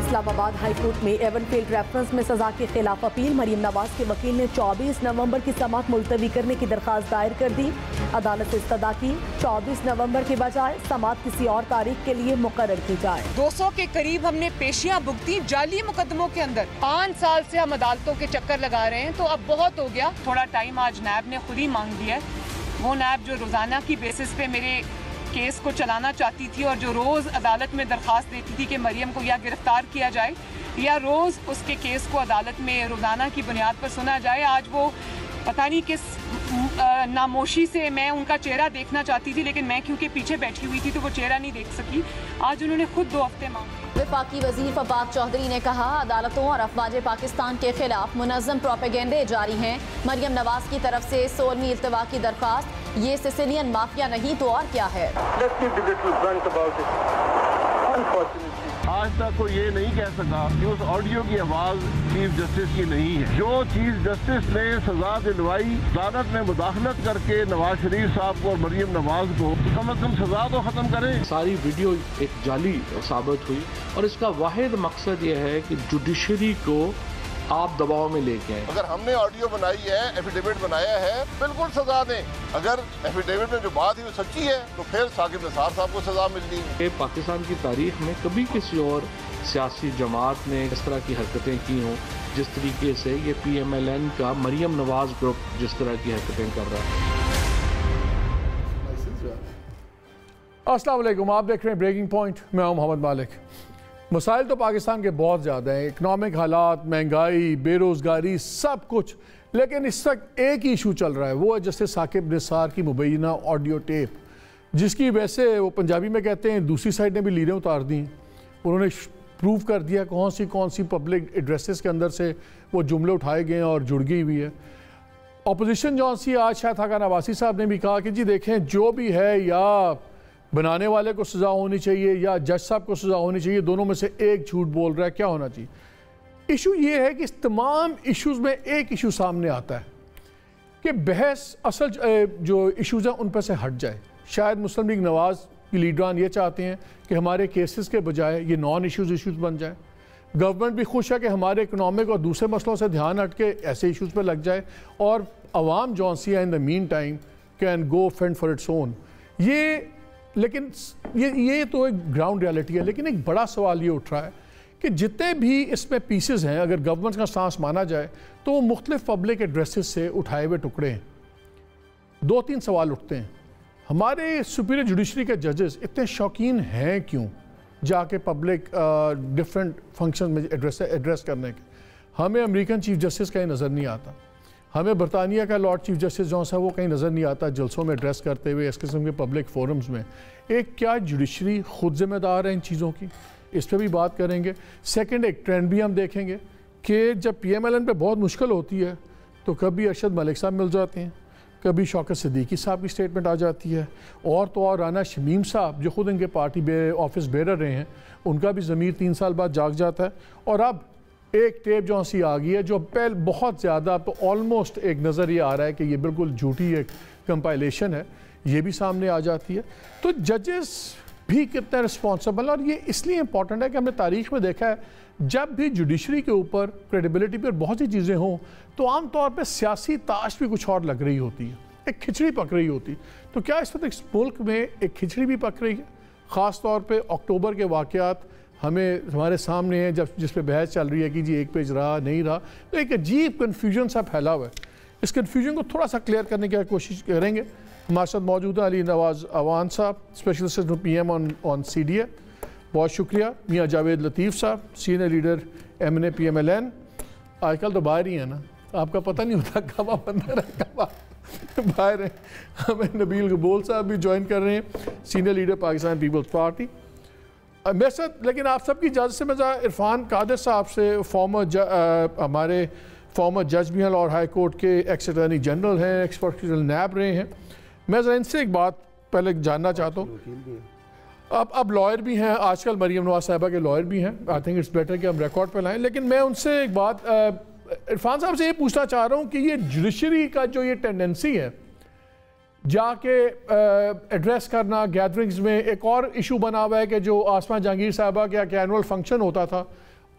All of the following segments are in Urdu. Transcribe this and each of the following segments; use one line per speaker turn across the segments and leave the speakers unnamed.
اسلام آباد ہائی کورٹ میں ایون فیلڈ ریفرنس میں سزا کے خلاف اپیل۔ مریم نواز کے وکیل نے 24 نومبر کی سماعت ملتوی کرنے کی درخواست دائر کر دی۔ عدالت سے استدعا کی 24 نومبر کے بجائے سماعت کسی اور تاریخ کے لیے مقرر کی جائے۔
200 کے قریب ہم نے پیشیاں بھگتی جعلی مقدموں کے اندر۔ 5 سال سے ہم عدالتوں کے چکر لگا رہے ہیں، تو اب بہت ہو گیا۔ تھوڑا ٹائم آج نیب نے خود ہی مانگ لیا ہے۔ وہ نیب جو روزانہ کی بیسس پہ میرے کیس کو چلانا چاہتی تھی اور جو روز عدالت میں درخواست دیتی تھی کہ مریم کو یا گرفتار کیا جائے یا روز اس کے کیس کو عدالت میں روزانہ کی بنیاد پر سنا جائے، آج وہ پتہ نہیں کس ناموشی سے میں ان کا چہرہ دیکھنا چاہتی تھی، لیکن میں کیونکہ پیچھے بیٹھی ہوئی تھی تو وہ چہرہ نہیں دیکھ سکی۔ آج انہوں نے خود 2 ہفتے مانگے۔
وفاقی وزیر فواد چودھری نے کہا عدالتوں اور افواج پاکستان کے خلاف منظم پروپیگنڈے جاری ہیں۔ مریم نواز کی طرف سے 16ویں التوا کی درخواست، یہ سسیلین مافیا نہیں تو اور کیا ہے؟
آج تک کوئی یہ نہیں کہہ سکا کہ اس آڈیو کی آواز چیف جسٹس کی نہیں ہے۔ جو چیف جسٹس نے سزا دلوائی، عدالت میں مداخلت کر کے نواز شریف صاحب کو اور مریم نواز کو کم از کم سزا تو ختم کریں۔
ساری ویڈیو ایک جعلی ثابت ہوئی اور اس کا واحد مقصد یہ ہے کہ جوڈیشری کو آپ دباؤ میں لے کے آئیں۔
اگر ہم نے آڈیو بنائی ہے، ایفیڈیوٹ بنایا ہے، بالکل سزا دیں۔ اگر ایفیڈیوٹ میں جو بات ہے وہ سچی ہے تو پھر ثاقب نثار صاحب کو سزا ملنی ہے۔
پاکستان کی تاریخ میں کبھی کسی اور سیاسی جماعت نے اس طرح کی حرکتیں کی ہوں جس طریقے سے یہ پی ایم ایل این کا مریم نواز گروپ جس طرح کی حرکتیں کر رہا ہے۔
السلام علیکم، آپ دیکھ رہے ہیں بریکنگ پوائنٹ، میں ہوں محمد مالک۔ مسائل تو پاکستان کے بہت زیادہ ہیں، اکنامک حالات، مہنگائی، بے روزگاری، سب کچھ، لیکن اس وقت ایک ہی ایشو چل رہا ہے، وہ ہے جسٹس ثاقب نثار کی مبینہ آڈیو ٹیپ، جس کی ویسے وہ پنجابی میں کہتے ہیں دوسری سائڈ نے بھی لیریں اتار دی ہیں۔ انہوں نے پروف کر دیا کون سی پبلک ایڈریسز کے اندر سے وہ جملے اٹھائے گئے ہیں اور جڑ گئی ہوئی ہے۔ اپوزیشن جو سی آج شاید حقان عباسی صاحب نے بھی کہا کہ جی دیکھیں جو بھی ہے، یا بنانے والے کو سزا ہونی چاہیے یا جج صاحب کو سزا ہونی چاہیے، دونوں میں سے ایک جھوٹ بول رہا ہے، کیا ہونا چاہیے؟ ایشو یہ ہے کہ اس تمام ایشوز میں ایک ایشو سامنے آتا ہے کہ بحث اصل جو ایشوز ہیں ان پہ سے ہٹ جائے۔ شاید مسلم لیگ نواز کی لیڈران یہ چاہتے ہیں کہ ہمارے کیسز کے بجائے یہ نان ایشوز بن جائیں۔ گورنمنٹ بھی خوش ہے کہ ہمارے اکنامک اور دوسرے مسئلوں سے دھیان ہٹ کے ایسے ایشوز پہ لگ جائے، اور عوام جون سی ہے in the meantime can go fend for its own. لیکن یہ تو ایک گراؤنڈ ریالٹی ہے، لیکن ایک بڑا سوال یہ اٹھ رہا ہے کہ جتنے بھی اس میں پیسز ہیں، اگر گورنمنٹ کا سانس مانا جائے تو وہ مختلف پبلک ایڈریسز سے اٹھائے ہوئے ٹکڑے ہیں۔ 2-3 سوال اٹھتے ہیں۔ ہمارے سپیریئر جوڈیشری کے ججز اتنے شوقین ہیں کیوں جا کے پبلک ڈفرینٹ فنکشن میں ایڈریس کرنے کے؟ ہمیں امریکن چیف جسٹس کا ہی نظر نہیں آتا، ہمیں برطانیہ کا لارڈ چیف جسٹس جو ہے وہ کہیں نظر نہیں آتا جلسوں میں ایڈریس کرتے ہوئے، اس قسم کے پبلک فورمز میں۔ کیا جوڈیشری خود ذمہ دار ہے ان چیزوں کی؟ اس پہ بھی بات کریں گے۔ سیکنڈ، ایک ٹرینڈ بھی ہم دیکھیں گے کہ جب پی ایم ایل این پہ بہت مشکل ہوتی ہے تو کبھی ارشد ملک صاحب مل جاتے ہیں، کبھی شوکت صدیقی صاحب کی سٹیٹمنٹ آ جاتی ہے، اور تو اور رانا شمیم صاحب جو خود ان کے پارٹی آفس بیرر رہے ہیں، ان کا بھی ضمیر 3 سال بعد جاگ جاتا ہے۔ اور اب ایک ٹیپ جو سی آ گئی ہے جو بہت زیادہ آلموسٹ ایک نظر یہ آ رہا ہے کہ یہ بالکل جھوٹی ایک کمپائلیشن ہے، یہ بھی سامنے آ جاتی ہے۔ تو ججز بھی کتنے رسپانسبل، اور یہ اس لیے امپورٹنٹ ہے کہ ہم نے تاریخ میں دیکھا ہے جب بھی جوڈیشری کے اوپر کریڈیبلٹی پر بہت سی چیزیں ہوں تو عام طور پہ سیاسی تاش بھی کچھ اور لگ رہی ہوتی ہے، ایک کھچڑی پک رہی ہوتی۔ تو کیا اس وقت اس ملک میں ایک کھچڑی بھی پک رہی ہے؟ خاص طور پہ اکتوبر کے واقعات ہمارے سامنے ہیں، جس پہ بحث چل رہی ہے کہ جی ایک پیج رہا نہیں رہا، تو ایک عجیب کنفیوژن سا پھیلا ہوا ہے۔ اس کنفیوژن کو تھوڑا سا کلیئر کرنے کی کوشش کریں گے۔ ہمارے ساتھ موجود ہیں علی نواز اوان صاحب، special assistant P M on C D A, بہت شکریہ۔ میاں جاوید لطیف صاحب، senior leader M N A P M L N, آج کل تو باہر ہی ہیں نا، آپ کا پتہ نہیں ہوتا کب آپ اندر ہیں کب آپ باہر ہیں۔ ہمیں نبیل قبول صاحب بھی جوائن کر رہے ہیں، سینئر لیڈر پاکستان پیپلز پارٹی۔ میرے ساتھ لیکن آپ سب کی اجازت سے میں عرفان قادر صاحب سے ہمارے فارمر جج بھی ہیں، لاہور ہائی کورٹ کے ایکس اٹارنی جنرل ہیں، ایکس پروسیکیوٹر نیب رہے ہیں۔ میں ذرا ان سے ایک بات پہلے جاننا چاہتا ہوں، اب لائر بھی ہیں، آج کل مریم نواز صاحبہ کے لائر بھی ہیں، آئی تھنک اٹس بیٹر کہ ہم ریکارڈ پہ لائیں، لیکن میں ان سے ایک بات عرفان صاحب سے یہ پوچھنا چاہ رہا ہوں کہ یہ جوڈیشری کا جو یہ ٹینڈنسی ہے جا کے ایڈریس کرنا گیدرنگز میں، ایک اور ایشو بنا ہوا ہے کہ جو آسما جہانگیر صاحبہ کا ایک اینول فنکشن ہوتا تھا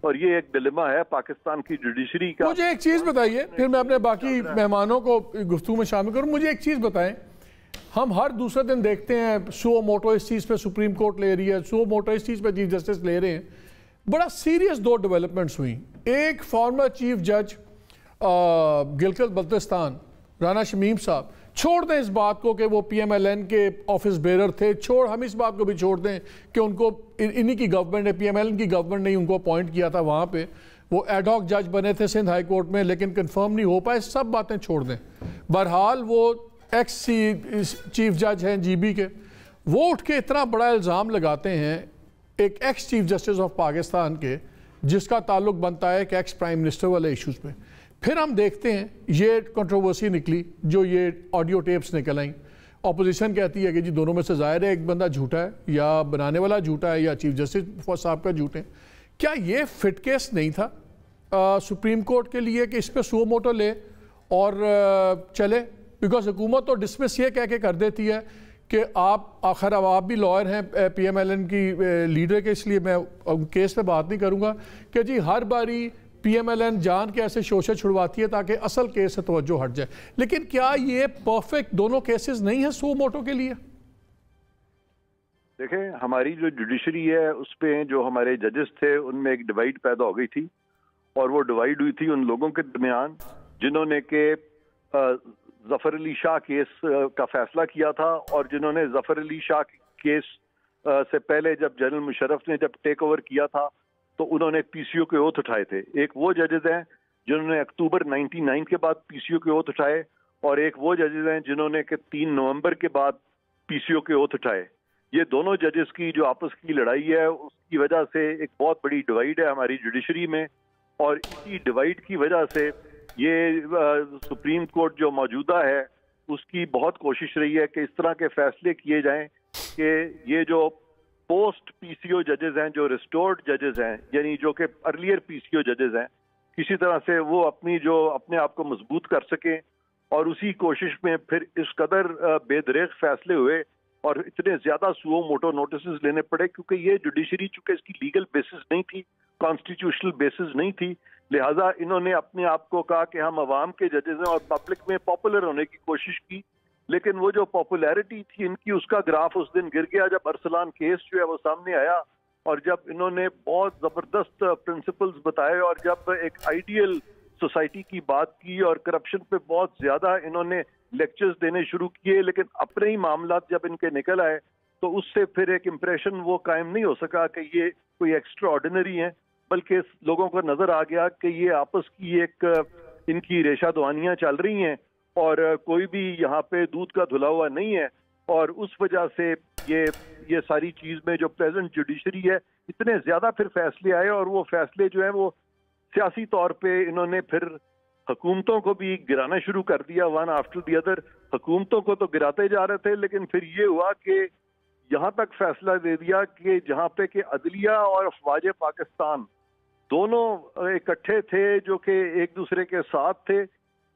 اور یہ ایک ڈیلیما ہے پاکستان کی جوڈیشری کا.
مجھے ایک چیز بتائیے پھر میں اپنے باقی مہمانوں کو گفتگو میں شامل کروں. مجھے ایک چیز بتائیں, ہم ہر دوسرے دن دیکھتے ہیں سو موٹو اس چیز پہ سپریم کورٹ لے رہی ہے, سو موٹو اس چیز پہ چیف جسٹس لے رہے ہیں. بڑا سیریس دو ڈیولپمنٹس ہوئیں. ایک فارمر چیف جج گلگت بلتستان رانا شمیم صاحب, چھوڑ دیں اس بات کو کہ وہ پی ایم ایل این کے آفس بیرر تھے, ہم اس بات کو بھی چھوڑ دیں کہ ان کو انہی کی گورنمنٹ نے, پی ایم ایل این کی گورنمنٹ نے ان کو اپوائنٹ کیا تھا, وہاں پہ وہ ایڈ ہاک جج بنے تھے سندھ ہائی کورٹ میں لیکن کنفرم نہیں ہو پائے, سب باتیں چھوڑ دیں. بہرحال وہ ایکس چیف جج ہیں جی بی کے, وہ اٹھ کے اتنا بڑا الزام لگاتے ہیں ایک x chief justice of Pakistan کے, جس کا تعلق بنتا ہے کہ ایکس پرائم منسٹر والے ایشوز پہ. پھر ہم دیکھتے ہیں یہ کنٹروورسی نکلی, جو یہ آڈیو ٹیپس نکل آئیں. اپوزیشن کہتی ہے کہ جی دونوں میں سے ظاہر ہے ایک بندہ جھوٹا ہے, یا بنانے والا جھوٹا ہے, یا چیف جسٹس صاحب کا جھوٹ ہے. کیا یہ فٹ کیس نہیں تھا سپریم کورٹ کے لیے کہ اس پہ سو موٹو لے اور چلے؟ بیکاز حکومت تو ڈسمس یہ کہہ کے کر دیتی ہے کہ آپ بھی لائر ہیں پی ایم ایل این کی لیڈر کے, اس لیے میں کیس پہ بات نہیں کروں گا کہ جی ہر باری پی ایم ایل این جان کے ایسے شوشے چھڑواتی ہے تاکہ اصل کیس سے توجہ ہٹ جائے. لیکن کیا یہ پرفیکٹ دونوں کیسز نہیں ہیں سو موٹو کے لیے؟
دیکھیں, ہماری جو جوڈیشری ہے اس پہ جو ہمارے ججز تھے ان میں ایک ڈیوائڈ پیدا ہو گئی تھی, اور وہ ڈیوائڈ ہوئی تھی ان لوگوں کے درمیان جنہوں نے کہ ظفر علی شاہ کیس کا فیصلہ کیا تھا, اور جنہوں نے ظفر علی شاہ کیس سے پہلے جب جنرل مشرف نے جب ٹیک اوور کیا تھا تو انہوں نے پی سی او کے اوتھ اٹھائے تھے. ایک وہ ججز ہیں جنہوں نے اکتوبر 99 کے بعد پی سی او کے اوتھ اٹھائے, اور ایک وہ ججز ہیں جنہوں نے کہ 3 نومبر کے بعد پی سی او کے اوتھ اٹھائے. یہ دونوں ججز کی جو آپس کی لڑائی ہے اس کی وجہ سے ایک بہت بڑی ڈیوائڈ ہے ہماری جوڈیشری میں, اور اسی ڈیوائڈ کی وجہ سے یہ سپریم کورٹ جو موجودہ ہے اس کی بہت کوشش رہی ہے کہ اس طرح کے فیصلے کیے جائیں کہ یہ جو پوسٹ پی سی او ججز ہیں, جو ریسٹورڈ ججز ہیں, یعنی جو کہ ارلیئر پی سی او ججز ہیں, کسی طرح سے وہ اپنے آپ کو مضبوط کر سکیں. اور اسی کوشش میں پھر اس قدر بے دریغ فیصلے ہوئے اور اتنے زیادہ سو موٹو نوٹسز لینے پڑے, کیونکہ یہ جوڈیشری چونکہ اس کی لیگل بیسس نہیں تھی, کانسٹیٹیوشنل بیسس نہیں تھی, لہٰذا انہوں نے اپنے آپ کو کہا کہ ہم عوام کے ججز ہیں اور پبلک میں پاپولر ہونے کی کوشش کی. لیکن وہ جو پاپولیرٹی تھی ان کی, اس کا گراف اس دن گر گیا جب ارسلان کیس جو ہے وہ سامنے آیا, اور جب انہوں نے بہت زبردست پرنسپلز بتائے, اور جب ایک آئیڈیل سوسائٹی کی بات کی اور کرپشن پہ بہت زیادہ انہوں نے لیکچرز دینے شروع کیے, لیکن اپنے ہی معاملات جب ان کے نکل آئے تو اس سے پھر ایک امپریشن وہ قائم نہیں ہو سکا کہ یہ کوئی ایکسٹرا آرڈینری ہیں, بلکہ لوگوں کو نظر آ گیا کہ یہ آپس کی ایک ان کی ریشہ دوانیاں چل رہی ہیں, اور کوئی بھی یہاں پہ دودھ کا دھلا ہوا نہیں ہے. اور اس وجہ سے یہ ساری چیز میں جو پریزنٹ جوڈیشری ہے اتنے زیادہ پھر فیصلے آئے, اور وہ فیصلے جو ہیں وہ سیاسی طور پہ انہوں نے پھر حکومتوں کو بھی گرانا شروع کر دیا, ون آفٹر دی ادر. حکومتوں کو تو گراتے جا رہے تھے, لیکن پھر یہ ہوا کہ یہاں تک فیصلہ دے دیا کہ جہاں پہ کہ عدلیہ اور افواج پاکستان دونوں اکٹھے تھے جو کہ ایک دوسرے کے ساتھ تھے,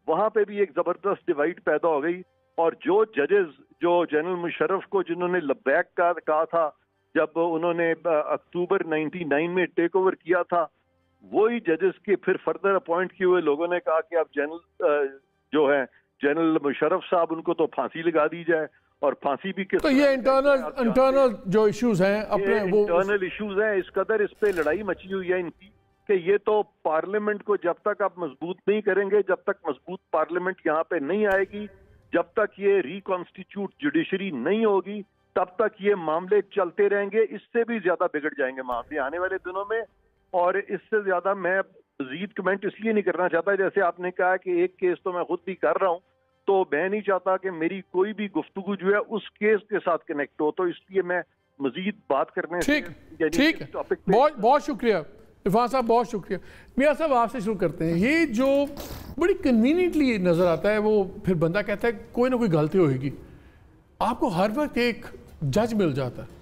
وہاں پہ بھی ایک زبردست ڈیوائڈ پیدا ہو گئی. اور جو ججز جو جنرل مشرف کو جنہوں نے لبیک کا کہا تھا جب انہوں نے اکتوبر 99 میں ٹیک اوور کیا تھا, وہی ججز کے پھر فردر اپوائنٹ کیے ہوئے لوگوں نے کہا کہ اب جنرل مشرف صاحب ان کو تو پھانسی لگا دی جائے, اور پھانسی بھی کس.
تو یہ انٹرنل جو ایشوز ہیں اپنے وہ
انٹرنل ایشوز ہیں, اس قدر اس پہ لڑائی مچی ہوئی ہے ان کی کہ یہ تو پارلیمنٹ کو جب تک آپ مضبوط نہیں کریں گے, جب تک مضبوط پارلیمنٹ یہاں پہ نہیں آئے گی, جب تک یہ ریکانسٹیٹیوٹ جوڈیشری نہیں ہوگی, تب تک یہ معاملے چلتے رہیں گے. اس سے بھی زیادہ بگڑ جائیں گے معاملے آنے والے دنوں میں. اور اس سے زیادہ میں مزید کمنٹ اس لیے نہیں کرنا چاہتا, جیسے آپ نے کہا کہ ایک کیس تو میں خود بھی کر رہا ہوں, تو میں نہیں چاہتا کہ میری کوئی بھی گفتگو جو ہے اس کیس کے ساتھ کنیکٹ ہو, تو اس لیے میں مزید بات کرنے سے
ٹھیک ہے. بہت شکریہ عرفان صاحب, بہت شکریہ. میاں صاحب آپ سے شروع کرتے ہیں. یہ جو بڑی کنوینئنٹلی نظر آتا ہے, وہ پھر بندہ کہتا ہے کوئی نہ کوئی غلطی ہوئے گی. آپ کو ہر وقت ایک جج مل جاتا ہے.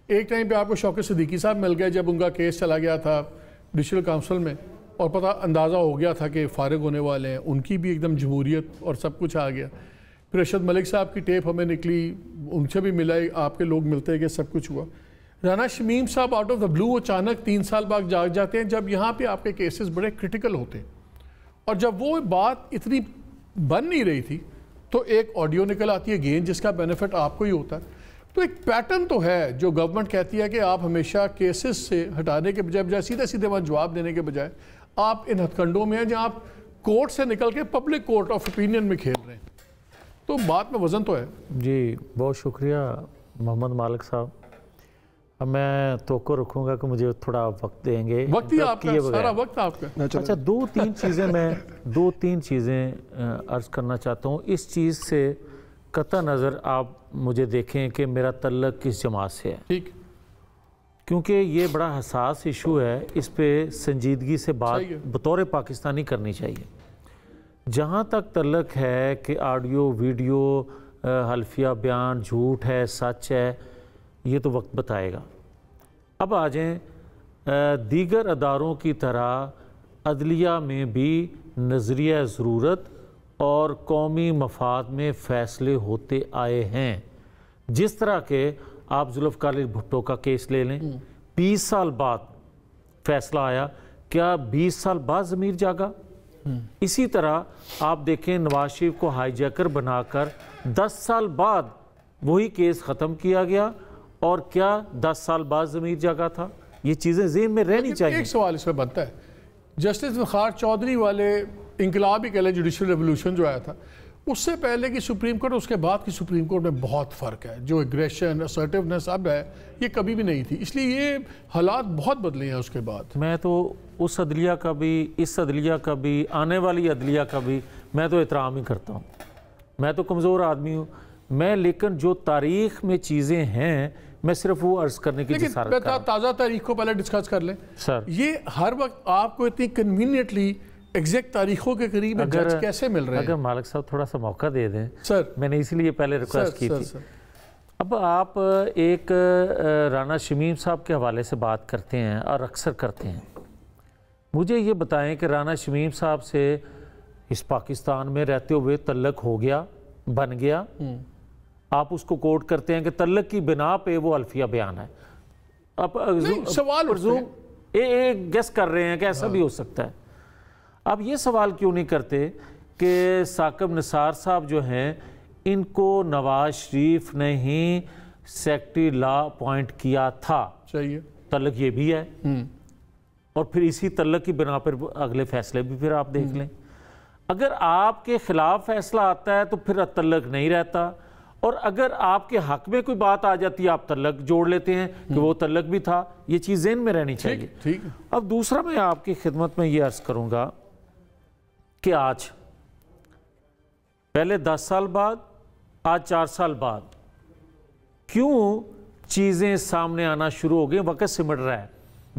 ایک ٹائم پہ آپ کو شوکت صدیقی صاحب مل گئے جب ان کا کیس چلا گیا تھا جوڈیشل کاؤنسل میں, اور پتہ اندازہ ہو گیا تھا کہ فارغ ہونے والے ہیں, ان کی بھی ایک دم جمہوریت اور سب کچھ آ گیا. پھر ارشد ملک صاحب کی ٹیپ ہمیں نکلی, ان سے بھی ملا, آپ کے لوگ ملتے کہ سب کچھ ہوا. رانا شمیم صاحب آؤٹ آف دا بلو اچانک 3 سال بعد جاگ جاتے ہیں جب یہاں پہ آپ کے کیسز بڑے کرٹیکل ہوتے ہیں، اور جب وہ بات اتنی بن نہیں رہی تھی تو ایک آڈیو نکل آتی ہے گین جس کا بینیفٹ آپ کو ہی ہوتا ہے. تو ایک پیٹرن تو ہے جو گورنمنٹ کہتی ہے کہ آپ ہمیشہ کیسز سے ہٹانے کے بجائے سیدھے وہاں جواب دینے کے بجائے آپ ان ہتھ کنڈوں میں ہیں جہاں آپ کورٹ سے نکل کے پبلک کورٹ آف اوپینین میں کھیل رہے ہیں. تو بات میں وزن تو ہے.
جی بہت شکریہ محمد مالک صاحب. اب میں توقع رکھوں گا کہ مجھے تھوڑا وقت دیں گے.
وقت ہی آپ کا، سارا وقت آپ کا.
اچھا 2-3 چیزیں عرض کرنا چاہتا ہوں. اس چیز سے قطع نظر آپ مجھے دیکھیں کہ میرا تعلق کس جماعت سے ہے، ٹھیک، کیونکہ یہ بڑا حساس ایشو ہے. اس پہ سنجیدگی سے بات بطور پاکستانی کرنی چاہیے. جہاں تک تعلق ہے کہ آڈیو ویڈیو حلفیہ بیان جھوٹ ہے سچ ہے، یہ تو وقت بتائے گا. اب آ جائیں دیگر اداروں کی طرح عدلیہ میں بھی نظریہ ضرورت اور قومی مفاد میں فیصلے ہوتے آئے ہیں. جس طرح کہ آپ ذوالفقار علی بھٹو کا کیس لے لیں، 20 سال بعد فیصلہ آیا، کیا 20 سال بعد ضمیر جاگا؟ اسی طرح آپ دیکھیں نواز شریف کو ہائی جیکر بنا کر 10 سال بعد وہی کیس ختم کیا گیا، اور کیا 10 سال بعد ضمیر جاگا تھا؟ یہ چیزیں ذہن میں رہنی چاہیے.
ایک سوال اس میں بنتا ہے، جسٹس وقار چودھری والے انقلاب ہی کہہ لیں جوڈیشل ریولوشن جو آیا تھا، اس سے پہلے کی سپریم کورٹ اور اس کے بعد کی سپریم کورٹ میں بہت فرق ہے. جو ایگریشن اسرٹیونیس اب ہے یہ کبھی بھی نہیں تھی، اس لیے یہ حالات بہت بدلے ہیں اس کے بعد.
میں تو اس عدلیہ کا بھی، اس عدلیہ کا بھی، آنے والی عدلیہ کا بھی میں تو احترام ہی کرتا ہوں. میں تو کمزور آدمی ہوں میں، لیکن جو تاریخ میں چیزیں ہیں میں صرف وہ عرض کرنے کی جسارت کر رہا ہوں.
تازہ تاریخ کو پہلے ڈسکس کر لیں
سر.
یہ ہر وقت آپ کو اتنی کنوینئنٹلی ایگزیکٹ تاریخوں کے قریب جج کیسے مل رہے ہیں؟
اگر مالک صاحب تھوڑا سا موقع دے دیں
سر،
میں نے اسی لیے پہلے ریکویسٹ کی تھی. اب آپ ایک رانا شمیم صاحب کے حوالے سے بات کرتے ہیں اور اکثر کرتے ہیں. مجھے یہ بتائیں کہ رانا شمیم صاحب سے اس پاکستان میں رہتے ہوئے تعلق ہو گیا، بن گیا، آپ اس کو کوٹ کرتے ہیں کہ تعلق کی بنا پہ وہ حلفیہ بیان ہے. اب
سوال
ایک گیس کر رہے ہیں کہ ایسا بھی ہو سکتا ہے. آپ یہ سوال کیوں نہیں کرتے کہ ثاقب نثار صاحب جو ہیں ان کو نواز شریف نے ہی سیکرٹری لا اپوائنٹ کیا تھا؟
چاہیے
تعلق یہ بھی ہے، اور پھر اسی تعلق کی بنا پر اگلے فیصلے بھی پھر آپ دیکھ لیں. اگر آپ کے خلاف فیصلہ آتا ہے تو پھر تعلق نہیں رہتا، اور اگر آپ کے حق میں کوئی بات آ جاتی ہے آپ تعلق جوڑ لیتے ہیں کہ وہ تعلق بھی تھا. یہ چیز ذہن میں رہنی چاہیے. اب دوسرا میں آپ کی خدمت میں یہ عرض کروں گا کہ آج پہلے 10 سال بعد، آج 4 سال بعد کیوں چیزیں سامنے آنا شروع ہو گئی؟ وقت سمٹ رہا ہے.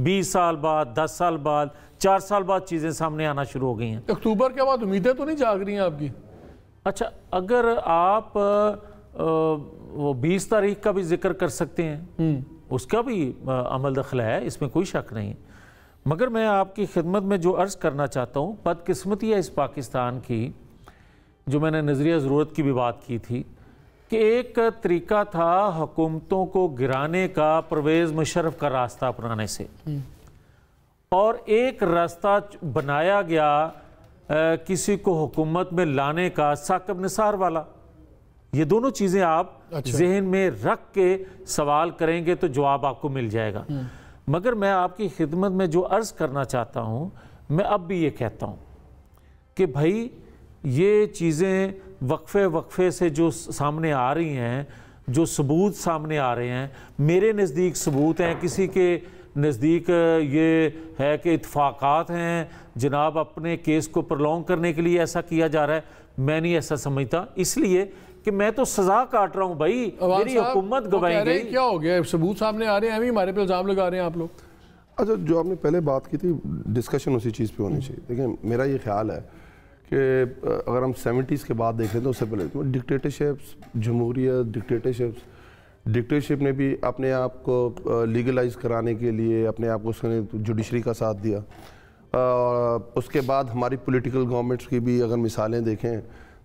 20 سال بعد، 10 سال بعد، 4 سال بعد چیزیں سامنے آنا شروع ہو گئی ہیں.
اکتوبر کے بعد امیدیں تو نہیں جاگ رہی ہیں آپ کی؟
اچھا اگر آپ وہ 20 تاریخ کا بھی ذکر کر سکتے ہیں، اس کا بھی عمل دخل ہے، اس میں کوئی شک نہیں. مگر میں آپ کی خدمت میں جو عرض کرنا چاہتا ہوں، بدقسمتی ہے اس پاکستان کی، جو میں نے نظریہ ضرورت کی بھی بات کی تھی، کہ ایک طریقہ تھا حکومتوں کو گرانے کا پرویز مشرف کا راستہ اپنانے سے، اور ایک راستہ بنایا گیا کسی کو حکومت میں لانے کا ثاقب نثار والا. یہ دونوں چیزیں آپ ذہن میں رکھ کے سوال کریں گے تو جواب آپ کو مل جائے گا. مگر میں آپ کی خدمت میں جو عرض کرنا چاہتا ہوں، میں اب بھی یہ کہتا ہوں کہ بھائی یہ چیزیں وقفے سے جو سامنے آ رہی ہیں، جو ثبوت سامنے آ رہے ہیں، میرے نزدیک ثبوت ہیں، کسی کے نزدیک یہ ہے کہ اتفاقات ہیں، جناب اپنے کیس کو پرلونگ کرنے کے لیے ایسا کیا جا رہا ہے. میں نہیں ایسا سمجھتا، اس لیے کہ میں تو سزا کاٹ رہا ہوں بھائی، میری حکومت گواہی گئی.
کیا ہو گیا؟ ثبوت سامنے آ رہے ہیں، ابھی ہمارے پہ الزام لگا رہے ہیں آپ لوگ.
اچھا جو آپ نے پہلے بات کی تھی، ڈسکشن اسی چیز پہ ہونی چاہیے. دیکھیں میرا یہ خیال ہے کہ اگر ہم 70s کے بعد دیکھ لیں تو اس سے پہلے ڈکٹیٹرشپس، جمہوریت، ڈکٹیٹرشپ نے بھی اپنے آپ کو لیگلائز کرانے کے لیے اپنے آپ کو اس نے جوڈیشری کا ساتھ دیا. اس کے بعد ہماری پولیٹیکل گورنمنٹس کی بھی اگر مثالیں دیکھیں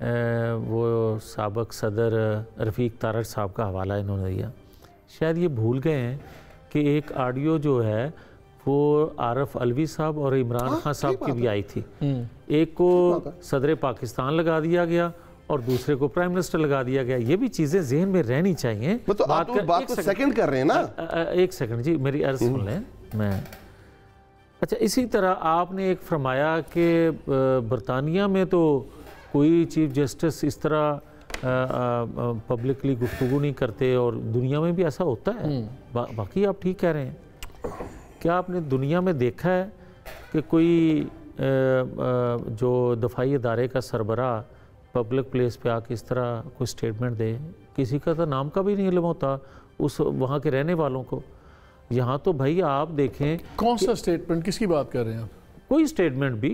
وہ سابق صدر رفیق تارڑ صاحب کا حوالہ انہوں نے دیا، شاید یہ بھول گئے ہیں کہ ایک آڈیو جو ہے وہ عارف علوی صاحب اور عمران خان صاحب کی بھی آئی تھی، ایک کو صدر پاکستان لگا دیا گیا اور دوسرے کو پرائم منسٹر لگا دیا گیا. یہ بھی چیزیں ذہن میں رہنی چاہیے.
بات کو سیکنڈ کر رہے ہیں نا.
ایک سیکنڈ جی میری عرض سن لیں. میں اچھا اسی طرح آپ نے ایک فرمایا کہ برطانیہ میں تو کوئی چیف جسٹس اس طرح پبلکلی گفتگو نہیں کرتے اور دنیا میں بھی ایسا ہوتا ہے. باقی آپ ٹھیک کہہ رہے ہیں. کیا آپ نے دنیا میں دیکھا ہے کہ کوئی جو دفاعی ادارے کا سربراہ پبلک پلیس پہ آ کے اس طرح کوئی سٹیٹمنٹ دے؟ کسی کا تو نام کا بھی نہیں علم ہوتا اس وہاں کے رہنے والوں کو. یہاں تو بھائی آپ دیکھیں
کون سا سٹیٹمنٹ، کس کی بات کر رہے ہیں آپ؟
کوئی سٹیٹمنٹ بھی،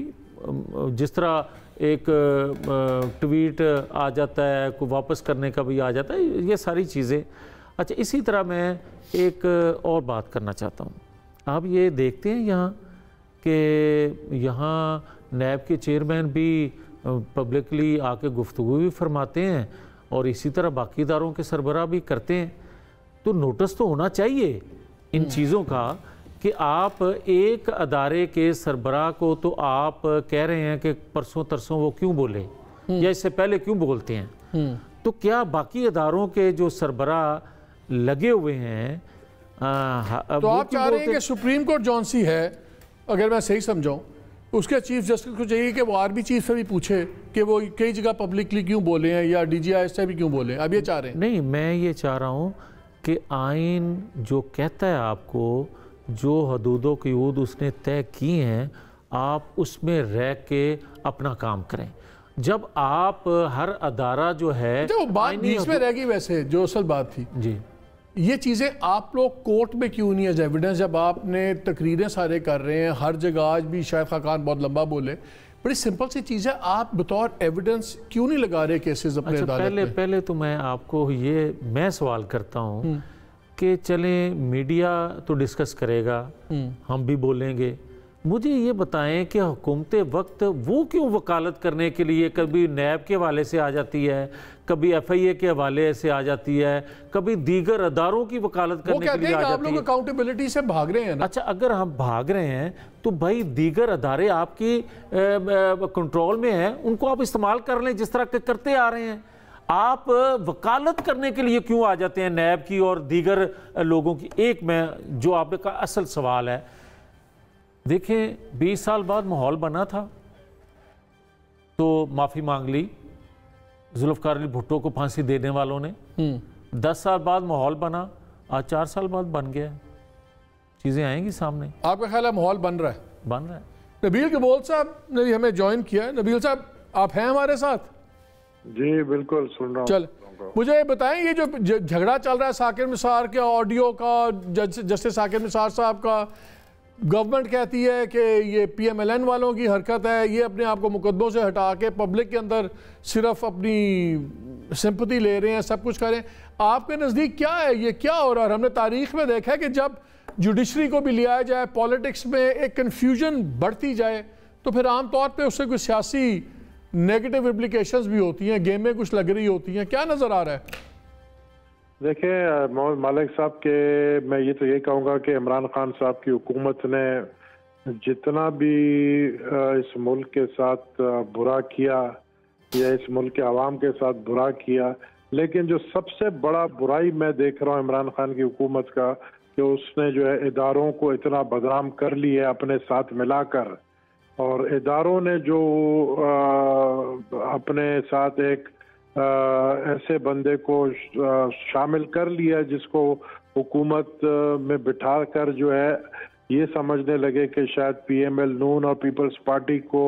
جس طرح ایک ٹویٹ آ جاتا ہے، کوئی واپس کرنے کا بھی آ جاتا ہے، یہ ساری چیزیں. اچھا اسی طرح میں ایک اور بات کرنا چاہتا ہوں. آپ یہ دیکھتے ہیں یہاں کہ یہاں نیب کے چیئرمین بھی پبلکلی آ کے گفتگو بھی فرماتے ہیں اور اسی طرح باقی اداروں کے سربراہ بھی کرتے ہیں. تو نوٹس تو ہونا چاہیے ان چیزوں کا کہ آپ ایک ادارے کے سربراہ کو تو آپ کہہ رہے ہیں کہ پرسوں ترسوں وہ کیوں بولے یا اس سے پہلے کیوں بولتے ہیں، تو کیا باقی اداروں کے جو سربراہ لگے ہوئے ہیں
تو آپ چاہ رہے ہیں کہ سپریم کورٹ جونسی ہے، اگر میں صحیح سمجھاؤں، اس کے چیف جسٹس کو چاہیے کہ وہ آرمی چیف سے بھی پوچھے کہ وہ کئی جگہ پبلکلی کیوں بولے ہیں یا ڈی جی آئی سے بھی کیوں بولے ہیں؟ اب یہ چاہ رہے ہیں؟
نہیں، میں یہ چاہ رہا ہوں کہ آئین جو کہتا ہے آپ کو جو حدود و قیود اس نے طے کی ہیں آپ اس میں رہ کے اپنا کام کریں. جب آپ ہر ادارہ جو ہے
وہ بات بیچ میں رہ گئی. ویسے جو اصل بات تھی
جی
یہ چیزیں آپ لوگ کورٹ میں کیوں نہیں ایز ایویڈنس، جب آپ نے تقریریں سارے کر رہے ہیں ہر جگہ، آج بھی شاہد خاقان بہت لمبا بولے، بڑی سمپل سی چیز ہے، آپ بطور ایویڈنس کیوں نہیں لگا رہے کیسز اپنے عدالت میں؟
پہلے تو میں آپ کو یہ میں سوال کرتا ہوں کہ چلیں میڈیا تو ڈسکس کرے گا، ہم بھی بولیں گے، مجھے یہ بتائیں کہ حکومت وقت وہ کیوں وکالت کرنے کے لیے کبھی نیب کے حوالے سے آ جاتی ہے، کبھی ایف آئی اے کے حوالے سے آ جاتی ہے، کبھی دیگر اداروں کی وکالت کرنے کے لیے آ جاتی ہے؟ وہ کہتے ہیں کہ آپ لوگ
اکاؤنٹیبلٹی سے بھاگ رہے ہیں نا.
اچھا اگر ہم بھاگ رہے ہیں تو بھائی دیگر ادارے آپ کی کنٹرول میں ہیں، ان کو آپ استعمال کر لیں جس طرح کہ کرتے آ رہے ہیں. آپ وکالت کرنے کے لیے کیوں آ جاتے ہیں نیب کی اور دیگر لوگوں کی؟ ایک میں جو آپ کا اصل سوال ہے، دیکھیں 20 سال بعد ماحول بنا تھا تو معافی مانگ لی ذوالفقار علی بھٹو کو پھانسی دینے والوں نے. 10 سال بعد ماحول بنا، آج 4 سال بعد بن گیا. چیزیں آئیں گی سامنے.
آپ کا خیال ہے ماحول بن رہا ہے؟
بن رہا ہے.
نبیل کبول صاحب نے بھی ہمیں جوائن کیا ہے. نبیل صاحب آپ ہیں ہمارے ساتھ؟
جی بالکل سن رہا ہوں.
چل مجھے بتائیں یہ جو جھگڑا چل رہا ہے ثاقب نثار کے آڈیو کا، جسٹس ثاقب نثار صاحب کا، گورنمنٹ کہتی ہے کہ یہ پی ایم ایل این والوں کی حرکت ہے، یہ اپنے آپ کو مقدموں سے ہٹا کے پبلک کے اندر صرف اپنی سمپتھی لے رہے ہیں، سب کچھ کر رہے ہیں. آپ کے نزدیک کیا ہے، یہ کیا ہو رہا ہے؟ ہم نے تاریخ میں دیکھا ہے کہ جب جوڈیشری کو بھی لیا جائے، پولیٹکس میں ایک کنفیوژن بڑھتی جائے تو پھر عام طور پہ اس سے کوئی سیاسی نیگیٹو امپلیکیشنز بھی ہوتی ہیں، گیمیں کچھ لگ رہی ہوتی ہیں. کیا نظر آ رہا ہے؟
دیکھیں محمد مالک صاحب کے میں یہ تو یہ کہوں گا کہ عمران خان صاحب کی حکومت نے جتنا بھی اس ملک کے ساتھ برا کیا یا اس ملک کے عوام کے ساتھ برا کیا، لیکن جو سب سے بڑا برائی میں دیکھ رہا ہوں عمران خان کی حکومت کا کہ اس نے جو ہے اداروں کو اتنا بدنام کر لی ہے اپنے ساتھ ملا کر، اور اداروں نے جو اپنے ساتھ ایک ایسے بندے کو شامل کر لیا جس کو حکومت میں بٹھا کر جو ہے یہ سمجھنے لگے کہ شاید پی ایم ایل نون اور پیپلز پارٹی کو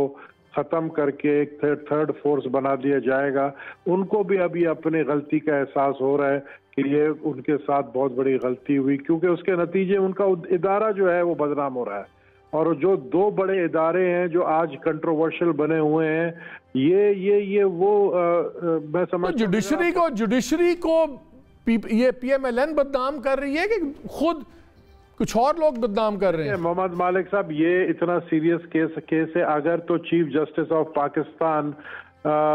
ختم کر کے ایک تھرڈ فورس بنا دیا جائے گا. ان کو بھی ابھی اپنی غلطی کا احساس ہو رہا ہے کہ یہ ان کے ساتھ بہت بڑی غلطی ہوئی، کیونکہ اس کے نتیجے ان کا ادارہ جو ہے وہ بدنام ہو رہا ہے. اور جو 2 بڑے ادارے ہیں جو آج کنٹروورشل بنے ہوئے ہیں، یہ وہ میں سمجھ
جوڈیشری کو یہ پی ایم ایل این بدنام کر رہی ہے کہ خود کچھ اور لوگ بدنام کر رہے ہیں؟
محمد مالک صاحب یہ اتنا سیریس کیس ہے. اگر تو chief justice of Pakistan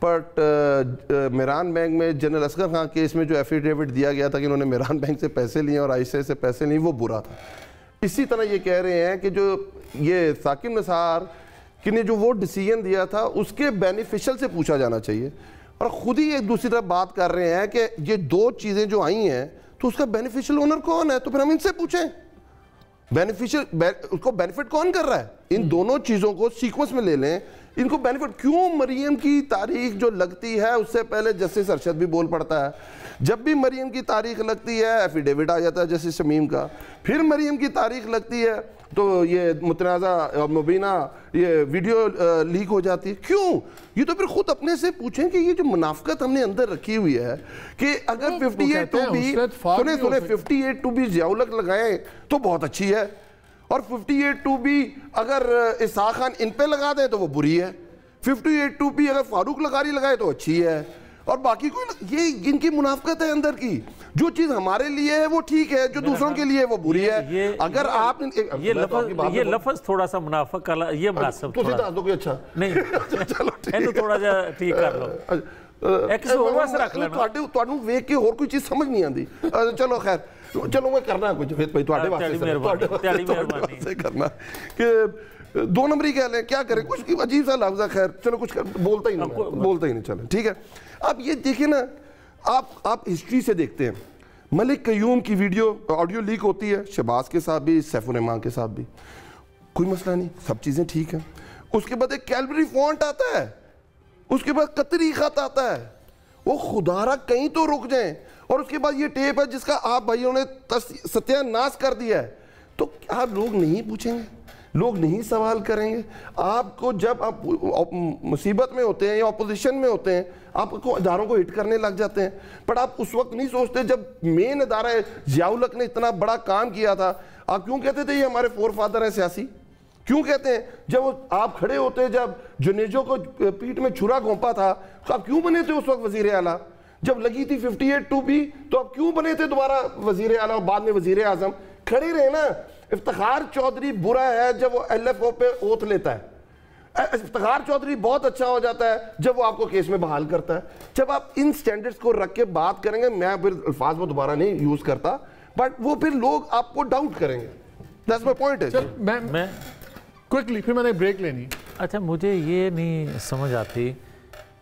but Mehran bank میں جنرل اصغر خان کیس میں جو ایفیڈیوٹ دیا گیا تھا کہ انہوں نے میران بینک سے پیسے لیے اور ICICI سے پیسے لیے، وہ برا تھا. اسی طرح یہ کہہ رہے ہیں کہ جو یہ ثاقب نثار کہ نے جو وہ ڈیسیژن دیا تھا اس کے بینیفیشل سے پوچھا جانا چاہیے، اور خود ہی ایک دوسری طرف بات کر رہے ہیں کہ یہ دو چیزیں جو آئی ہیں تو اس کا بینیفیشل اونر کون ہے، تو پھر ہم ان سے پوچھیں اس کو بینیفٹ کون کر رہا ہے. ان دونوں چیزوں کو سیکوینس میں لے لیں. ان کو بینیفٹ کیوں مریم کی تاریخ جو لگتی ہے اس سے پہلے جسٹس ارشد بھی بول پڑتا ہے، جب بھی مریم کی تاریخ لگتی ہے ایفیڈیوٹ آ جاتا ہے جسٹس شمیم کا، پھر مریم کی تاریخ لگتی ہے تو یہ متنازع مبینہ یہ ویڈیو لیک ہو جاتی ہے. کیوں؟ یہ تو پھر خود اپنے سے پوچھیں کہ یہ جو منافقت ہم نے اندر رکھی ہوئی ہے کہ اگر 58(2)بھی ضیاء الحق لگائیں تو بہت اچھی ہے، اور 58(2) اگر اسحاق خان ان پہ لگا دیں تو وہ بری ہے، 58(2) اگر فاروق لغاری لگائے تو اچھی ہے، اور باقی کوئی یہ ان کی منافقت ہے اندر کی. جو چیز ہمارے لیے ہے وہ ٹھیک ہے، جو دوسروں کے لیے وہ بری ہے. اگر آپ
یہ لفظ تھوڑا سا منافق یہ مناسب
تو سیدھا دو کہ اچھا
نہیں اینو تھوڑا جا ٹھیک کر لو ایک اور واسطے رکھ لینا
تانوں ویکھ کے اور کوئی چیز سمجھ نہیں آندی. چلو خیر چلو میں کرنا کچھ جوید بھائی تواڈے واسطے کرنا کہ 2 نمبری کہہ لیں کیا کریں، کچھ عجیب سا لفظ ہے. خیر چلو کچھ بولتا ہی نہیں چلیں ٹھیک ہے. اب یہ دیکھیں نا، آپ ہسٹری سے دیکھتے ہیں ملک قیوم کی ویڈیو آڈیو لیک ہوتی ہے، شہباز کے ساتھ بھی، سیف الرحمان کے ساتھ بھی، کوئی مسئلہ نہیں، سب چیزیں ٹھیک ہیں. اس کے بعد ایک کیلبری فونٹ آتا ہے، اس کے بعد قطری خط آتا ہے، وہ خدا را کہیں تو رک جائیں. اور اس کے بعد یہ ٹیپ ہے جس کا آپ بھائیوں نے ستیہ ناش کر دیا ہے. تو آپ لوگ نہیں پوچھیں گے، لوگ نہیں سوال کریں گے. آپ کو جب آپ مصیبت میں ہوتے ہیں یا اپوزیشن میں ہوتے ہیں آپ کو اداروں کو ہٹ کرنے لگ جاتے ہیں، پر آپ اس وقت نہیں سوچتے جب مین ادارہ ضیاء الحق نے اتنا بڑا کام کیا تھا. آپ کیوں کہتے تھے یہ ہمارے فور فادر ہیں سیاسی؟ کیوں کہتے ہیں؟ جب آپ کھڑے ہوتے جب جنیجو کو پیٹ میں چھرا گھونپا تھا تو آپ کیوں بنے تھے اس وقت وزیر اعلیٰ؟ جب لگی تھی 58(2) تو آپ کیوں بنے تھے دوبارہ وزیر اعلیٰ اور بعد میں وزیر اعظم؟ کھڑے رہے نا. افتخار چودھری برا ہے جب وہ LFO پہ اوتھ لیتا ہے، افتخار چودھری بہت اچھا ہو جاتا ہے جب وہ آپ کو کیس میں بحال کرتا ہے. جب آپ ان سٹینڈرڈز کو رکھ کے بات کریں گے، میں پھر الفاظ وہ دوبارہ نہیں یوز کرتا، بٹ وہ پھر لوگ آپ کو ڈاؤٹ کریں گے. That's my point ہے.
میں کوئکلی پھر میں نے بریک لینی.
اچھا مجھے یہ نہیں سمجھ آتی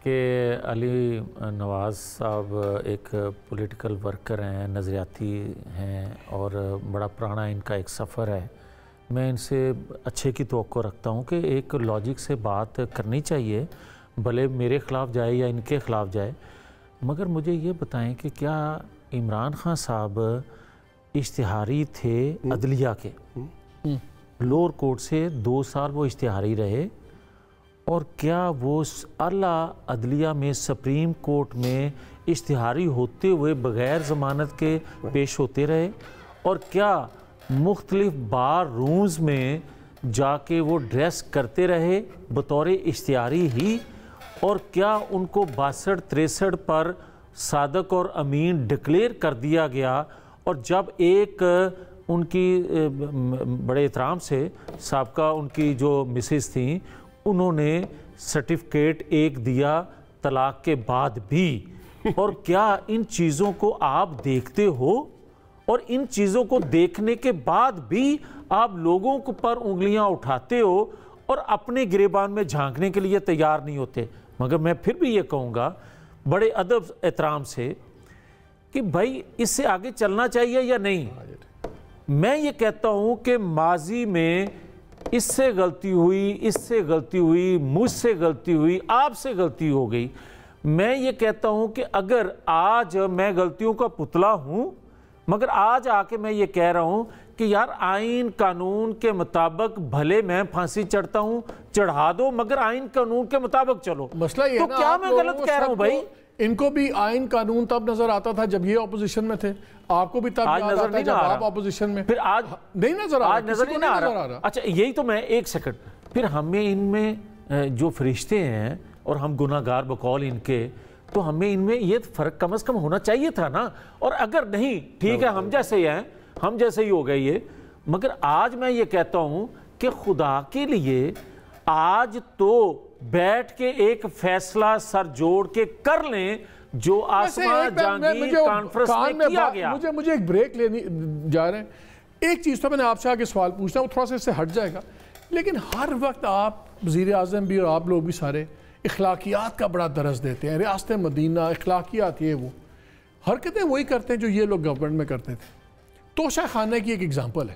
کہ علی نواز صاحب ایک پولیٹیکل ورکر ہیں، نظریاتی ہیں، اور بڑا پرانا ان کا ایک سفر ہے. میں ان سے اچھے کی توقع رکھتا ہوں کہ ایک لاجک سے بات کرنی چاہیے، بھلے میرے خلاف جائے یا ان کے خلاف جائے. مگر مجھے یہ بتائیں کہ کیا عمران خان صاحب اشتہاری تھے عدلیہ کے؟ لوور کورٹ سے 2 سال وہ اشتہاری رہے، اور کیا وہ اعلیٰ عدلیہ میں سپریم کورٹ میں اشتہاری ہوتے ہوئے بغیر ضمانت کے پیش ہوتے رہے؟ اور کیا مختلف بار رومز میں جا کے وہ ڈریس کرتے رہے بطور اشتہاری ہی؟ اور کیا ان کو 62-63 پر صادق اور امین ڈکلیئر کر دیا گیا، اور جب ایک ان کی بڑے احترام سے سابقہ ان کی جو مسز تھیں انہوں نے سرٹیفکیٹ ایک دیا طلاق کے بعد بھی؟ اور کیا ان چیزوں کو آپ دیکھتے ہو؟ اور ان چیزوں کو دیکھنے کے بعد بھی آپ لوگوں کو پر انگلیاں اٹھاتے ہو اور اپنے گریبان میں جھانکنے کے لیے تیار نہیں ہوتے. مگر میں پھر بھی یہ کہوں گا بڑے ادب احترام سے کہ بھائی اس سے آگے چلنا چاہیے یا نہیں. میں یہ کہتا ہوں کہ ماضی میں اس سے غلطی ہوئی، اس سے غلطی ہوئی، مجھ سے غلطی ہوئی، آپ سے غلطی ہو گئی. میں یہ کہتا ہوں کہ اگر آج میں غلطیوں کا پتلا ہوں، مگر آج آ کے میں یہ کہہ رہا ہوں کہ یار آئین قانون کے مطابق بھلے میں پھانسی چڑھتا ہوں چڑھا دو، مگر آئین قانون کے مطابق چلو.
مسئلہ یہ
تو کیا میں غلط کہہ رہا ہوں بھائی؟
ان کو بھی آئین قانون تب نظر آتا تھا جب یہ اپوزیشن میں تھے، آپ کو بھی تب یاد آتا ہے جب آپ اپوزیشن میں.
پھر آج
نہیں نظر آ رہا،
آج نظر نہیں آ رہا. اچھا یہی تو میں ایک سیکنڈ، پھر ہمیں ان میں جو فرشتے ہیں اور ہم گناہ گار بقول ان کے، تو ہمیں ان میں یہ فرق کم از کم ہونا چاہیے تھا نا. اور اگر نہیں ٹھیک ہے ہم جیسے ہی ہیں، ہم جیسے ہی ہو گئے یہ. مگر آج میں یہ کہتا ہوں کہ خدا کے لیے آج تو بیٹھ کے ایک فیصلہ سر جوڑ کے کر لیں جو آسمان جہانگیر کانفرنس میں کیا گیا.
مجھے ایک بریک لینی جا رہے ہیں. ایک چیز تو میں نے آپ سے آگے سوال پوچھنا وہ تھوڑا سا اس سے ہٹ جائے گا, لیکن ہر وقت آپ وزیر اعظم بھی اور آپ لوگ بھی سارے اخلاقیات کا بڑا درس دیتے ہیں. ریاست مدینہ اخلاقیات یہ وہ حرکتیں وہی کرتے ہیں جو یہ لوگ گورنمنٹ میں کرتے تھے. توشہ خانہ کی ایک ایگزامپل ہے,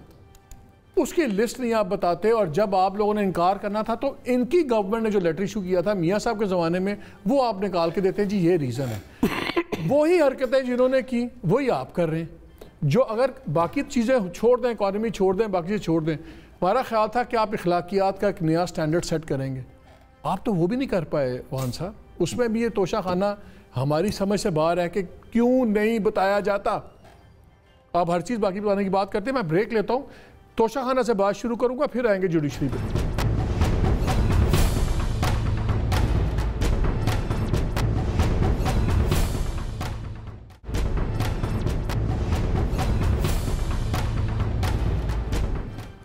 اس کی لسٹ نہیں آپ بتاتے, اور جب آپ لوگوں نے انکار کرنا تھا تو ان کی گورنمنٹ نے جو لیٹر ایشو کیا تھا میاں صاحب کے زمانے میں وہ آپ نکال کے دیتے ہیں جی یہ ریزن ہے. وہی حرکتیں جنہوں نے کی وہی آپ کر رہے ہیں. جو اگر باقی چیزیں چھوڑ دیں, اکانومی چھوڑ دیں, باقی چیزیں چھوڑ دیں, ہمارا خیال تھا کہ آپ اخلاقیات کا ایک نیا سٹینڈرڈ سیٹ کریں گے. آپ تو وہ بھی نہیں کر پائے وان صاحب. اس میں بھی یہ توشہ خانہ ہماری سمجھ سے باہر ہے کہ کیوں نہیں بتایا جاتا. آپ ہر چیز باقی بتانے کی بات کرتے ہیں. میں بریک لیتا ہوں, توشہ خانہ سے بات شروع کروں گا, پھر آئیں گے جوڈیشری پہ.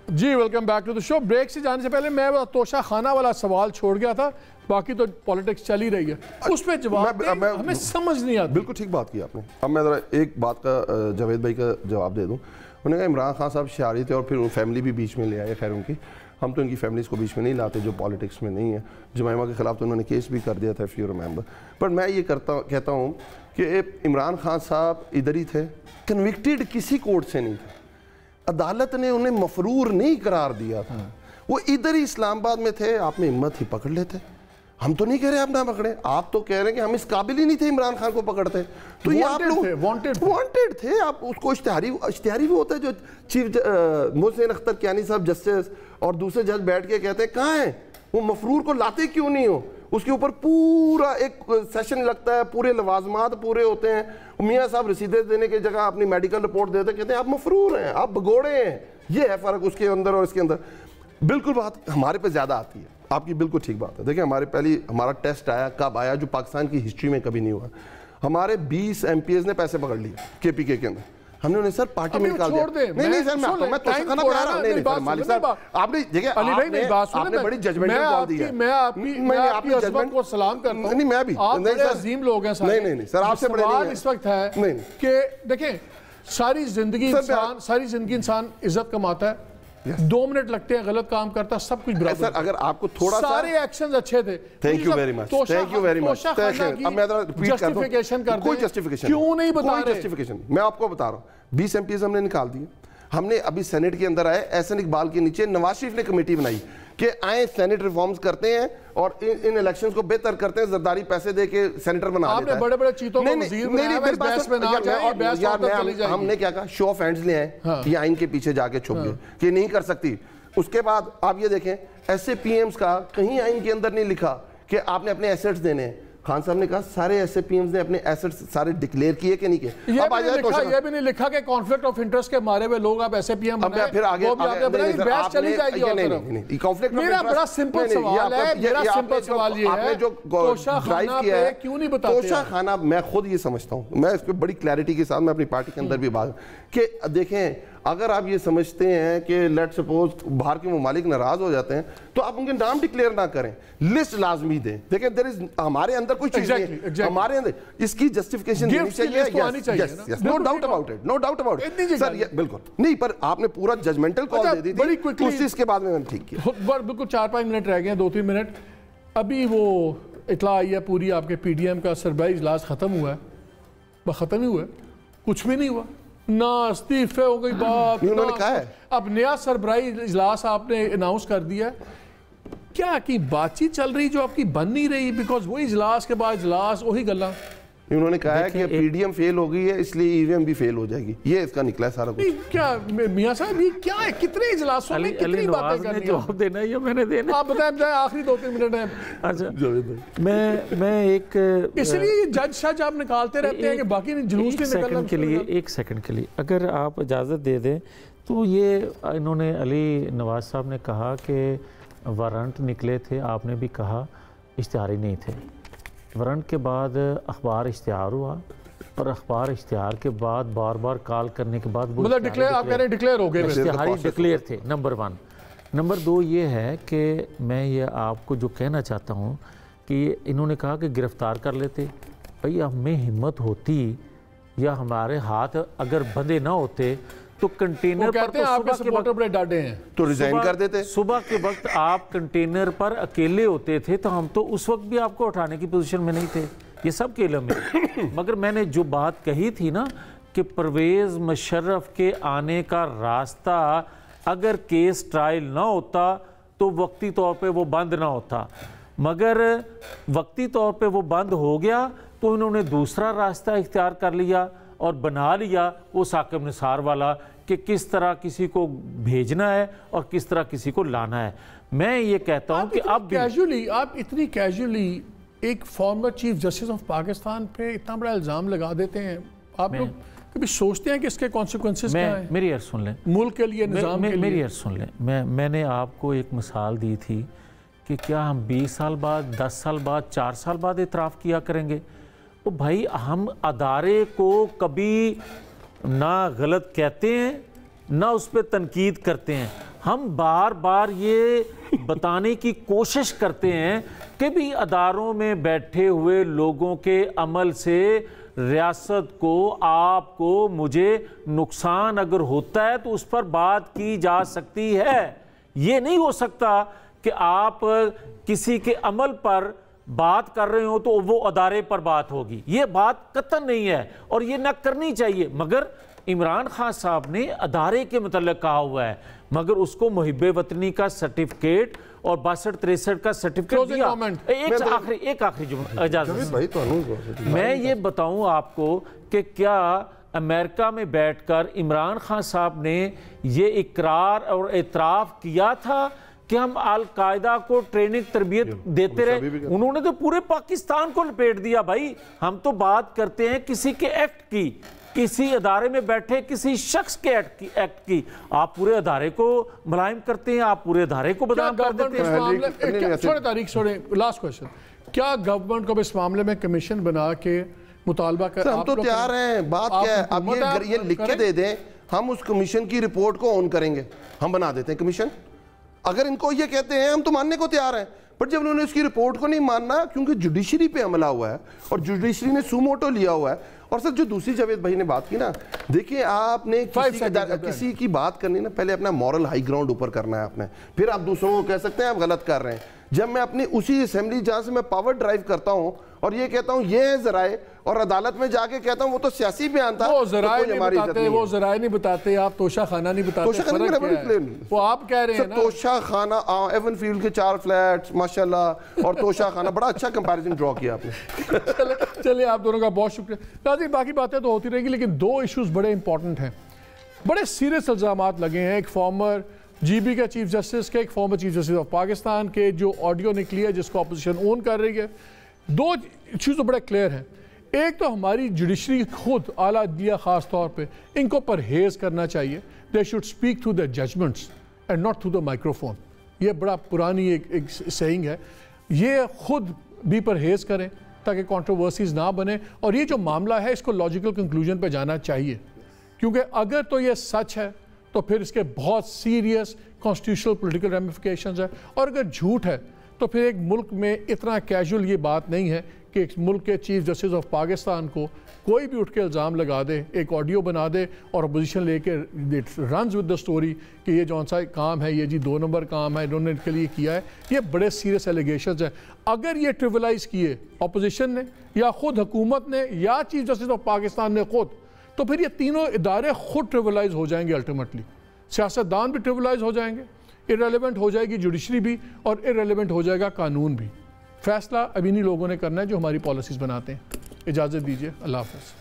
جی welcome back to the show. Break سے جانے سے پہلے میں توشہ خانہ والا سوال چھوڑ گیا تھا, باقی تو پالیٹکس چل ہی رہی ہے, اس پہ جواب ہمیں سمجھ نہیں آتا.
بالکل ٹھیک بات کی آپ نے. اب میں ذرا ایک بات کا جاوید بھائی کا جواب دے دوں. انہوں نے کہا عمران خان صاحب شعاری تھے اور پھر وہ فیملی بھی بیچ میں لے آئے. خیر ان کی, ہم تو ان کی فیملیز کو بیچ میں نہیں لاتے جو پالیٹکس میں نہیں ہے. جمائمہ کے خلاف تو انہوں نے کیس بھی کر دیا تھا اف یو ریممبر. پر میں یہ کہتا ہوں کہ عمران خان صاحب ادھر ہی تھے, کنوکٹڈ کسی کورٹ سے نہیں تھے. عدالت نے انہیں مفرور نہیں قرار دیا تھا. وہ ادھر ہی اسلام آباد میں تھے. آپ میں ہمت ہی پکڑ لیتے. ہم تو نہیں کہہ رہے آپ نہ پکڑیں, آپ تو کہہ رہے ہیں کہ ہم اس قابل ہی نہیں تھے عمران خان کو پکڑتے. تو یہ آپ لوگ وانٹڈ تھے. آپ اس کو اشتہاری بھی ہوتا ہے جو چیف محسن اختر کیانی صاحب جسٹس اور دوسرے جج بیٹھ کے کہتے ہیں کہاں ہیں وہ مفرور کو لاتے کیوں نہیں ہو. اس کے اوپر پورا ایک سیشن لگتا ہے, پورے لوازمات پورے ہوتے ہیں. میاں صاحب رسیدیں دینے کی جگہ اپنی میڈیکل رپورٹ دیتے کہتے ہیں آپ مفرور ہیں, آپ بگوڑے ہیں. یہ ہے فرق اس کے اندر اور اس کے اندر. بالکل بات ہمارے پہ زیادہ آتی ہے. آپ کی بالکل ٹھیک بات ہے. دیکھیں ہمارا ٹیسٹ آیا کب آیا جو پاکستان کی ہسٹری میں کبھی نہیں ہوا. ہمارے 20 MPs نے پیسے پکڑ لیے KPK کے اندر. ہم نے انہیں سر پارٹی میں نکال دیا. نہیں سر میں توشہ خانہ پہ آ رہا ہوں. نہیں مالک صاحب آپ نے دیکھیں آپ نے بڑی ججمنٹل کال دی ہے.
میں آپ کی عظمت کو سلام کرتا ہوں.
نہیں میں بھی,
آپ بڑے عظیم لوگ ہیں سارے.
نہیں سر آپ سے بڑے نہیں ہیں.
اس وقت ہے کہ دیکھیں ساری زندگی انسان عزت کماتا ہے. 2 منٹ لگتے ہیں, غلط کام کرتا, سب کچھ برابر.
سر اگر آپ کو تھوڑا سا
سارے ایکشنز اچھے تھے.
Thank you very much. اب میں
جسٹیفیکیشن کرتے ہیں.
کوئی جسٹیفیکیشن
کیوں نہیں بتا رہے.
جسٹیفیکیشن میں آپ کو بتا رہا ہوں. 20 MPs ہم نے نکال دیے. ہم نے ابھی سینٹ کے اندر آئے, احسن اقبال کے نیچے نواز شریف نے کمیٹی بنائی کہ آئیں سینٹ ریفارمز کرتے ہیں اور ان الیکشنز کو بہتر کرتے ہیں. زرداری پیسے دے کے سینیٹر بنا لیتا ہے.
آپ نے بڑے بڑے چیتوں کو وزیر بنایا ہے, بحث میں نہ جائے اور بحث ہوتا چلی جائے گی.
ہم نے کیا کہا شو آف ہینڈز لے آئے, یہ آئین کے پیچھے جا کے چھپ گئے کہ نہیں کر سکتی. اس کے بعد آپ یہ دیکھیں ایسے PMs کا کہیں آئین کے اندر نہیں لکھا کہ آپ نے اپنے ایسٹس دینے ہیں. خان صاحب نے کہا سارے ایسے PMs نے اپنے ایسٹس سارے ڈکلیئر کیے کہ نہیں کیے.
یہ بھی نہیں لکھا کہ کانفلکٹ آف انٹرسٹ کے مارے ہوئے لوگ آپ ایسے PM بنائیں.
پھر آگے
بحث چلی جائے گی. میرا بڑا سمپل سوال ہے, میرا سمپل سوال یہ ہے توشہ خانہ پہ کیوں نہیں بتاتے.
توشہ خانہ میں خود یہ سمجھتا ہوں, میں اس پہ بڑی کلیئرٹی کے ساتھ میں اپنی پارٹی کے اندر بھی بات کہ دیکھیں اگر آپ یہ سمجھتے ہیں کہ لیٹ سپوز باہر کے ممالک ناراض ہو جاتے ہیں تو آپ ان کے نام ڈکلیئر نہ کریں, لسٹ لازمی دیں. دیکھیں ہمارے اندر کوئی چیز نہیں ہے, ہمارے اندر اس کی جسٹیفیکیشن دینی چاہیے. No doubt about it, no doubt about it سر. یہ بالکل نہیں, پر آپ نے پورا ججمنٹل کال دے دی تھی, اس چیز کے بعد میں ٹھیک کیا.
بالکل 4-5 منٹ رہ گئے ہیں, 2-3 منٹ. ابھی وہ اطلاع آئی ہے پوری آپ کے PDM کا سربراہی اجلاس ختم ہوا ہے. ختم ہی ہوا ہے, کچھ بھی نہیں ہوا, نہ استعفے ہو گئی بات.
انہوں نے کہا ہے
اب نیا سربراہی اجلاس آپ نے اناؤنس کر دیا. کیا کی بات چیت چل رہی جو آپ کی بن نہیں رہی, بیکاز وہی اجلاس کے بعد اجلاس وہی گلا.
انہوں نے کہا ہے کہ PDM فیل ہو گئی ہے اس لیے EVM بھی فیل ہو جائے گی. یہ اس کا نکلا ہے سارا کچھ.
کیا میاں صاحب یہ کیا ہے, کتنے اجلاسوں میں کتنی باتیں کرنی ہیں.
جواب دینا ہے یا میں نے دینا.
آپ بتائیں آخری 2-3 منٹ ہیں.
اچھا میں ایک
اس لیے جج شاہ آپ نکالتے رہتے ہیں کہ باقی جلوس نہیں نکلنا.
ایک سیکنڈ کے لیے اگر آپ اجازت دے دیں تو یہ انہوں نے علی نواز صاحب نے کہا کہ وارنٹ نکلے تھے, آپ نے بھی کہا اشتہاری نہیں تھے. وارنٹ کے بعد اخبار اشتہار ہوا اور اخبار اشتہار کے بعد بار بار کال کرنے کے بعد
مطلب ڈکلیئر آپ کہہ رہے ہیں ڈکلیئر ہو گئے,
اشتہاری ڈکلیئر تھے. نمبر 1. نمبر 2 یہ ہے کہ میں یہ آپ کو جو کہنا چاہتا ہوں کہ انہوں نے کہا کہ گرفتار کر لیتے. بھئی ہمیں ہمت ہوتی یا ہمارے ہاتھ اگر بندھے نہ ہوتے تو کنٹینر پر تو
آپ کے سپورٹر بڑے ڈاٹے ہیں
تو ریزائن کر دیتے.
صبح کے وقت آپ کنٹینر پر اکیلے ہوتے تھے تو ہم تو اس وقت بھی آپ کو اٹھانے کی پوزیشن میں نہیں تھے. یہ سب کے علم ہے. مگر میں نے جو بات کہی تھی نا کہ پرویز مشرف کے آنے کا راستہ اگر کیس ٹرائل نہ ہوتا تو وقتی طور پہ وہ بند نہ ہوتا, مگر وقتی طور پہ وہ بند ہو گیا تو انہوں نے دوسرا راستہ اختیار کر لیا اور بنا لیا وہ ثاقب نثار والا کہ کس طرح کسی کو بھیجنا ہے اور کس طرح کسی کو لانا ہے. میں یہ کہتا ہوں کہ اب
آپ اتنی کیجولی ایک farmer chief justice of Pakistan پہ اتنا بڑا الزام لگا دیتے ہیں. آپ لوگ کبھی سوچتے ہیں کہ اس کے کانسیکوینسز کیا ہیں؟
میری عرض سن لیں,
ملک کے لیے, نظام کے لیے.
میری عرض سن لیں. میں نے آپ کو ایک مثال دی تھی کہ کیا ہم 20 سال بعد, 10 سال بعد, 4 سال بعد اعتراف کیا کریں گے؟ تو بھائی ہم ادارے کو کبھی نہ غلط کہتے ہیں نہ اس پہ تنقید کرتے ہیں. ہم بار بار یہ بتانے کی کوشش کرتے ہیں کہ بھی اداروں میں بیٹھے ہوئے لوگوں کے عمل سے ریاست کو, آپ کو, مجھے نقصان اگر ہوتا ہے تو اس پر بات کی جا سکتی ہے. یہ نہیں ہو سکتا کہ آپ کسی کے عمل پر بات کر رہے ہو تو وہ ادارے پر بات ہوگی. یہ بات قطعاً نہیں ہے اور یہ نہ کرنی چاہیے. مگر عمران خان صاحب نے ادارے کے متعلق کہا ہوا ہے, مگر اس کو محب وطنی کا سرٹیفکیٹ اور 62-63 کا سرٹیفکیٹ دیا. ایک آخری جملہ اجازت, میں یہ بتاؤں آپ کو کہ کیا امریکہ میں بیٹھ کر عمران خان صاحب نے یہ اقرار اور اعتراف کیا تھا کہ ہم القاعدہ کو ٹریننگ تربیت دیتے رہے؟ انہوں نے تو پورے پاکستان کو لپیٹ دیا. بھائی ہم تو بات کرتے ہیں کسی کے ایکٹ کی, کسی ادارے میں بیٹھے کسی شخص کے ایکٹ کی. آپ پورے ادارے کو ملائم کرتے ہیں, آپ پورے ادارے کو بدنام کر دیتے ہیں.
چھوڑے تاریخ چھوڑے, لاسٹ کوشچن, کیا گورنمنٹ کو اس معاملے میں کمیشن بنا کے مطالبہ کر؟
ہم تو تیار ہیں. بات کیا ہے, اب یہ لکھ کے دے دیں, ہم اس کمیشن کی رپورٹ کو آن کریں گے. ہم بنا دیتے ہیں کمیشن. اگر ان کو یہ کہتے ہیں ہم تو ماننے کو تیار ہیں, پر جب انہوں نے اس کی رپورٹ کو نہیں ماننا کیونکہ جوڈیشری پہ عملہ ہوا ہے اور جوڈیشری نے سو موٹو لیا ہوا ہے. اور سر جو دوسری جاوید بھائی نے بات کی نا, دیکھیں آپ نے کسی کی بات کرنی نا, پہلے اپنا مورل ہائی گراؤنڈ اوپر کرنا ہے آپ نے, پھر آپ دوسروں کو کہہ سکتے ہیں آپ غلط کر رہے ہیں. جب میں اپنی اسی اسمبلی جہاں سے میں پاور ڈرائیو کرتا ہوں اور یہ کہتا ہوں یہ ہے ذرائع, اور عدالت میں جا کے کہتا ہوں وہ تو سیاسی بیان تھا,
وہ ذرائع نہیں بتاتے, آپ توشہ خانہ نہیں بتاتے, وہ آپ کہہ رہے ہیں نا
توشہ خانہ. ایون فیلڈ کے 4 فلیٹس ماشاءاللہ اور توشہ خانہ, بڑا اچھا کمپیریزن ڈرا کیا آپ نے.
چلے آپ دونوں کا بہت شکریہ. ناظرین باقی باتیں تو ہوتی رہیں گی, لیکن 2 ایشوز بڑے امپورٹنٹ ہیں, بڑے سیریس الزامات لگے ہیں. ایک فارمر جی بی کا چیف جسٹس کے, ایک farmer chief justice of Pakistan کے, جو آڈیو نکلی ہے جس کو اپوزیشن اون کر رہی ہے. 2 ایشوز تو بڑے کلیئر ہیں. ایک تو ہماری جوڈیشری خود, اعلیٰ عدلیہ خاص طور پہ, ان کو پرہیز کرنا چاہیے. They should speak through their judgments and not through the microphone. یہ بڑا پرانی ایک سیئنگ ہے. یہ خود بھی پرہیز کریں تاکہ کنٹروورسیز نہ بنے, اور یہ جو معاملہ ہے اس کو لاجیکل کنکلوژن پہ جانا چاہیے, کیونکہ اگر تو یہ سچ ہے تو پھر اس کے بہت سیریس کانسٹیٹیوشنل پولیٹیکل ریمیفیکیشنز ہیں, اور اگر جھوٹ ہے تو پھر ایک ملک میں اتنا کیجول یہ بات نہیں ہے کہ ایک ملک کے چیف جسٹس آف پاکستان کو کوئی بھی اٹھ کے الزام لگا دے, ایک آڈیو بنا دے اور اپوزیشن لے کے رنز ود دا سٹوری کہ یہ جون سا کام ہے یہ جی 2 نمبر کام ہے, انہوں نے ان کے لیے کیا ہے. یہ بڑے سیریس ایلیگیشنز ہیں. اگر یہ ٹریولائز کیے اپوزیشن نے یا خود حکومت نے یا چیف جسٹس آف پاکستان نے خود, تو پھر یہ تینوں ادارے خود ٹریولائز ہو جائیں گے. الٹیمیٹلی سیاستدان بھی ٹریولائز ہو جائیں گے, ارریلیونٹ ہو جائے گی جوڈیشری بھی, اور ارریلیونٹ ہو جائے گا قانون بھی. فیصلہ ابھی نہیں لوگوں نے کرنا ہے جو ہماری پالیسیز بناتے ہیں. اجازت دیجیے, اللہ حافظ.